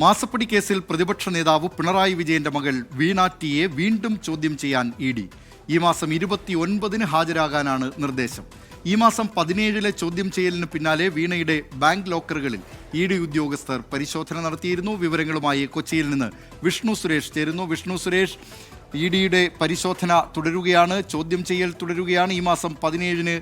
മാസപ്പടി കേസിൽ പ്രതിപക്ഷ നേതാവ് പിണറായി വിജയന്റെ മകൾ വീണ ടിയെ വീണ്ടും ചോദ്യം ചെയ്യാൻ ഇഡി. ഈ മാസം 29-ന് ഹാജരാകാനാണ് നിർദ്ദേശം. ഈ മാസം 17-ലെ ചോദ്യം ചെയ്യലിന് പിന്നാലെ വീണയുടെ ബാങ്ക് ലോക്കറുകളിൽ ഇഡി ഉദ്യോഗസ്ഥർ പരിശോധന നടത്തിയിരുന്നു. വിവരങ്ങളുമായി കൊച്ചിയിൽ നിന്ന് വിഷ്ണു സുരേഷ് ചേരുന്നു. വിഷ്ണു സുരേഷ്, ഇഡിയുടെ പരിശോധന തുടരുകയാണ്, ചോദ്യം ചെയ്യൽ തുടരുകയാണ്. ഈ മാസം 17-ന്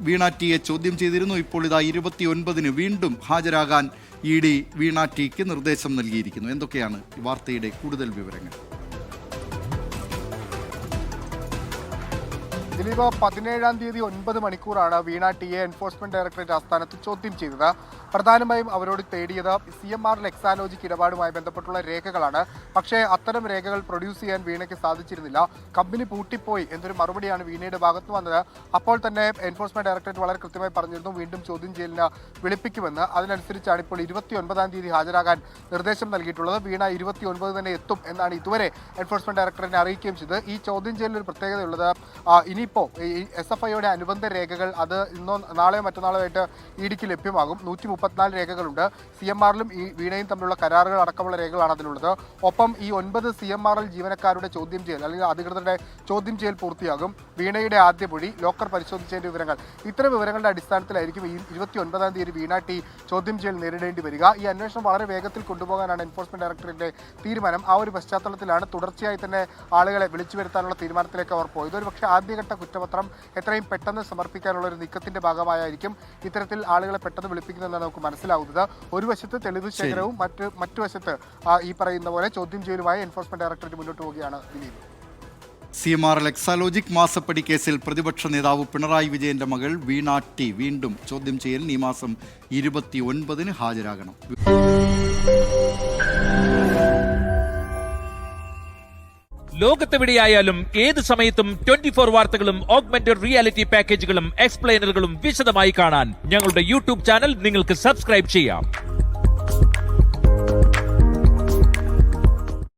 വീണ ടിയെ ചോദ്യം ചെയ്തിരുന്നു. ഇപ്പോൾ ഇതാ 29-ന് വീണ്ടും ഹാജരാകാൻ ഇഡി വീണ ടിക്ക് നിർദ്ദേശം നൽകിയിരിക്കുന്നു. എന്തൊക്കെയാണ് ഈ വാർത്തയുടെ കൂടുതൽ വിവരങ്ങൾ? ദിലീപ്, 17-ാം തീയതി 9 മണിക്കൂറാണ് വീണ ടിയെ എൻഫോഴ്സ്മെന്റ് ഡയറക്ടറേറ്റ് ആസ്ഥാനത്ത് ചോദ്യം ചെയ്തത്. പ്രധാനമായും അവരോട് തേടിയത് CMR എക്സാലോജിക് ഇടപാടുമായി ബന്ധപ്പെട്ടുള്ള രേഖകളാണ്. പക്ഷേ അത്തരം രേഖകൾ പ്രൊഡ്യൂസ് ചെയ്യാൻ വീണയ്ക്ക് സാധിച്ചിരുന്നില്ല. കമ്പനി പൂട്ടിപ്പോയി എന്നൊരു മറുപടിയാണ് വീണയുടെ ഭാഗത്ത് വന്നത്. അപ്പോൾ തന്നെ എൻഫോഴ്സ്മെന്റ് ഡയറക്ടറേറ്റ് വളരെ കൃത്യമായി പറഞ്ഞിരുന്നു വീണ്ടും ചോദ്യം ചെയ്യലിന് വിളിപ്പിക്കുമെന്ന്. അതിനനുസരിച്ചാണ് ഇപ്പോൾ 29-ാം തീയതി ഹാജരാകാൻ നിർദ്ദേശം നൽകിയിട്ടുള്ളത്. വീണ 29 തന്നെ എത്തും എന്നാണ് ഇതുവരെ എൻഫോഴ്സ്മെന്റ് ഡയറക്ടറേറ്റിനെ അറിയിക്കുകയും ചെയ്തത്. ഈ ചോദ്യം ചെയ്യലിൽ ഒരു പ്രത്യേകതയുള്ളത്, ഇനിയിപ്പോൾ ഈ SFIയുടെ അനുബന്ധ രേഖകൾ അത് ഇന്നോ നാളെയോ മറ്റന്നാളോ ആയിട്ട് ഇഡിക്ക് ലഭ്യമാകും. 134 രേഖകളുണ്ട്. CMRലും ഈ വീണയും തമ്മിലുള്ള കരാറുകൾ അടക്കമുള്ള രേഖകളാണ് അതിലുള്ളത്. ഒപ്പം ഈ 9 CMRL ജീവനക്കാരുടെ ചോദ്യം ചെയ്യൽ അല്ലെങ്കിൽ അധികൃതരുടെ ചോദ്യം ചെയ്യൽ പൂർത്തിയാകും. വീണയുടെ ആദ്യ മൊഴി, ലോക്കർ പരിശോധിച്ചതിന്റെ വിവരങ്ങൾ, ഇത്തരം വിവരങ്ങളുടെ അടിസ്ഥാനത്തിലായിരിക്കും ഈ 29-ാം തീയതി വീണ ടി ചോദ്യം ചെയ്യൽ നേരിടേണ്ടി വരിക. ഈ അന്വേഷണം വളരെ വേഗത്തിൽ കൊണ്ടുപോകാനാണ് എൻഫോഴ്സ്മെന്റ് ഡയറക്ടറേറ്റിന്റെ തീരുമാനം. ആ ഒരു പശ്ചാത്തലത്തിലാണ് തുടർച്ചയായി തന്നെ ആളുകളെ വിളിച്ചു വരുത്താനുള്ള തീരുമാനത്തിലേക്ക് അവർ പോയത്. ഒരു പക്ഷേ ആദ്യഘട്ട കുറ്റപത്രം എത്രയും പെട്ടെന്ന് സമർപ്പിക്കാനുള്ള ഒരു നീക്കത്തിന്റെ ഭാഗമായിരിക്കും ഇത്തരത്തിൽ ആളുകളെ പെട്ടെന്ന് വിളിപ്പിക്കുന്നതെന്നാണ് നമുക്ക് മനസ്സിലാവുന്നത്. ഒരു വശത്ത് തെളിവ് ശേഖരവും മറ്റു വശത്ത് ഈ പറയുന്ന പോലെ ചോദ്യം ചെയ്യലുമായി എൻഫോഴ്സ്മെന്റ് ഡയറക്ടറേറ്റ് മുന്നോട്ട് പോവുകയാണ്. ദിലീപ്, CMR എക്സാലോജിക് മാസപ്പടി കേസിൽ പ്രതിപക്ഷ നേതാവ് പിണറായി വിജയന്റെ മകൾ വീണ ടി വീണ്ടും ചോദ്യം ചെയ്യലിന് ഈ മാസം 29-ന് ഹാജരാകണം. ലോകത്തെവിടെയായാലും ഏത് സമയത്തും 24 വാർത്തകളും ഓഗ്മെന്റഡ് റിയാലിറ്റി പാക്കേജുകളും എക്സ്പ്ലെയിനറുകളും വിശദമായി കാണാൻ ഞങ്ങളുടെ YouTube ചാനൽ നിങ്ങൾക്ക് സബ്സ്ക്രൈബ് ചെയ്യാം.